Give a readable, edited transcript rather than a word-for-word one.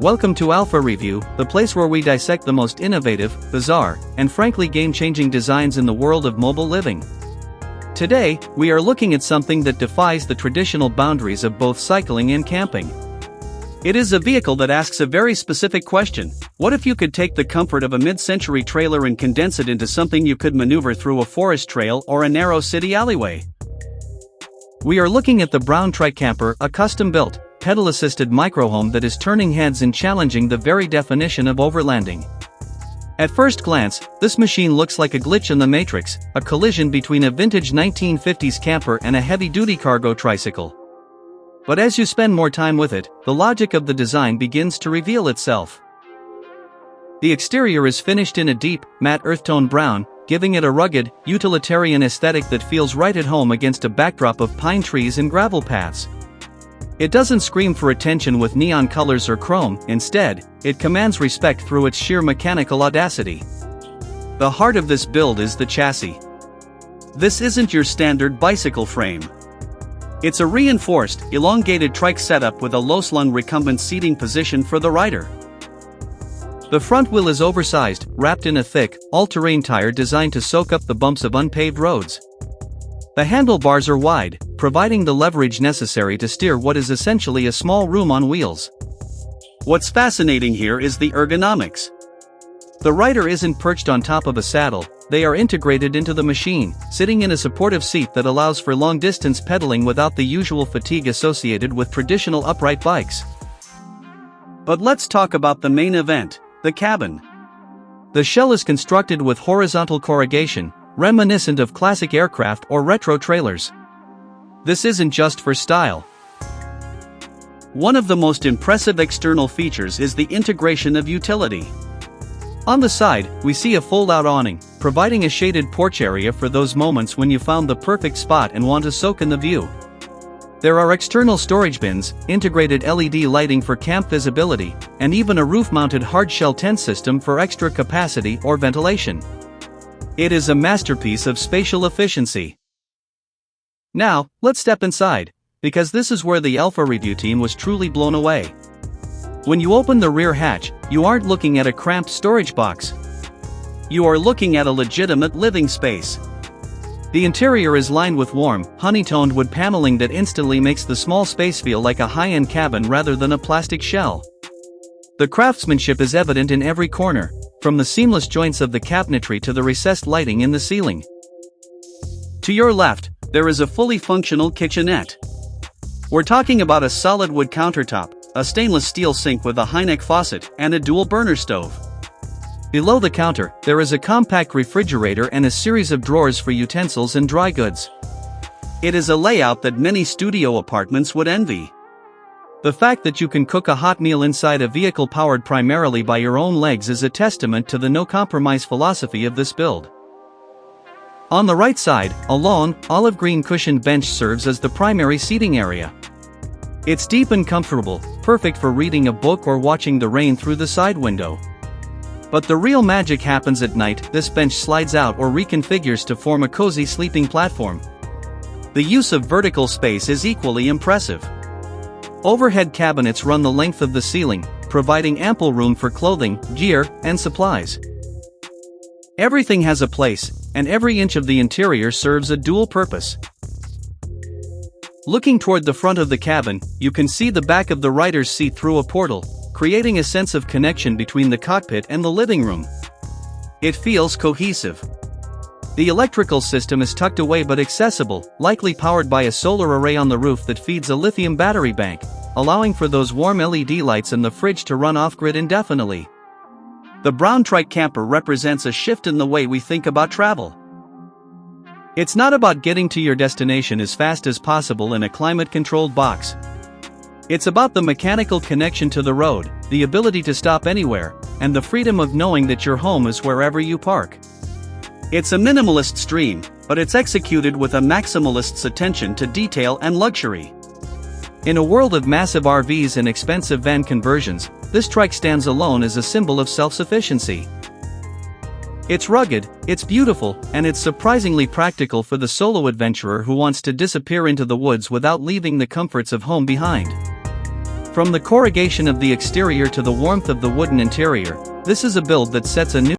Welcome to Alpha Review, the place where we dissect the most innovative, bizarre, and frankly game-changing designs in the world of mobile living. Today, we are looking at something that defies the traditional boundaries of both cycling and camping. It is a vehicle that asks a very specific question: what if you could take the comfort of a mid-century trailer and condense it into something you could maneuver through a forest trail or a narrow city alleyway? We are looking at the brown Trike camper, a custom-built, pedal-assisted microhome that is turning heads and challenging the very definition of overlanding. At first glance, this machine looks like a glitch in the Matrix, a collision between a vintage 1950s camper and a heavy-duty cargo tricycle. But as you spend more time with it, the logic of the design begins to reveal itself. The exterior is finished in a deep, matte earth-tone brown, giving it a rugged, utilitarian aesthetic that feels right at home against a backdrop of pine trees and gravel paths. It doesn't scream for attention with neon colors or chrome. Instead, it commands respect through its sheer mechanical audacity. The heart of this build is the chassis. This isn't your standard bicycle frame. It's a reinforced, elongated trike setup with a low-slung recumbent seating position for the rider. The front wheel is oversized, wrapped in a thick, all-terrain tire designed to soak up the bumps of unpaved roads. The handlebars are wide, providing the leverage necessary to steer what is essentially a small room on wheels. What's fascinating here is the ergonomics. The rider isn't perched on top of a saddle, they are integrated into the machine, sitting in a supportive seat that allows for long-distance pedaling without the usual fatigue associated with traditional upright bikes. But let's talk about the main event, the cabin. The shell is constructed with horizontal corrugation, reminiscent of classic aircraft or retro trailers. This isn't just for style. One of the most impressive external features is the integration of utility. On the side, we see a fold-out awning, providing a shaded porch area for those moments when you found the perfect spot and want to soak in the view. There are external storage bins, integrated LED lighting for camp visibility, and even a roof-mounted hard-shell tent system for extra capacity or ventilation. It is a masterpiece of spatial efficiency. Now, let's step inside, because this is where the Alpha Review team was truly blown away. When you open the rear hatch, you aren't looking at a cramped storage box. You are looking at a legitimate living space. The interior is lined with warm, honey-toned wood paneling that instantly makes the small space feel like a high-end cabin rather than a plastic shell. The craftsmanship is evident in every corner, from the seamless joints of the cabinetry to the recessed lighting in the ceiling. To your left, there is a fully functional kitchenette. We're talking about a solid wood countertop, a stainless steel sink with a high-neck faucet, and a dual-burner stove. Below the counter, there is a compact refrigerator and a series of drawers for utensils and dry goods. It is a layout that many studio apartments would envy. The fact that you can cook a hot meal inside a vehicle powered primarily by your own legs is a testament to the no-compromise philosophy of this build. On the right side, a long, olive-green cushioned bench serves as the primary seating area. It's deep and comfortable, perfect for reading a book or watching the rain through the side window. But the real magic happens at night. This bench slides out or reconfigures to form a cozy sleeping platform. The use of vertical space is equally impressive. Overhead cabinets run the length of the ceiling, providing ample room for clothing, gear, and supplies. Everything has a place, and every inch of the interior serves a dual purpose. Looking toward the front of the cabin, you can see the back of the rider's seat through a portal, creating a sense of connection between the cockpit and the living room. It feels cohesive. The electrical system is tucked away but accessible, likely powered by a solar array on the roof that feeds a lithium battery bank, allowing for those warm LED lights and the fridge to run off-grid indefinitely. The brown Trike camper represents a shift in the way we think about travel. It's not about getting to your destination as fast as possible in a climate-controlled box. It's about the mechanical connection to the road, the ability to stop anywhere, and the freedom of knowing that your home is wherever you park. It's a minimalist stream, but it's executed with a maximalist's attention to detail and luxury. In a world of massive RVs and expensive van conversions, this Trike stands alone as a symbol of self-sufficiency. It's rugged, it's beautiful, and it's surprisingly practical for the solo adventurer who wants to disappear into the woods without leaving the comforts of home behind. From the corrugation of the exterior to the warmth of the wooden interior, this is a build that sets a new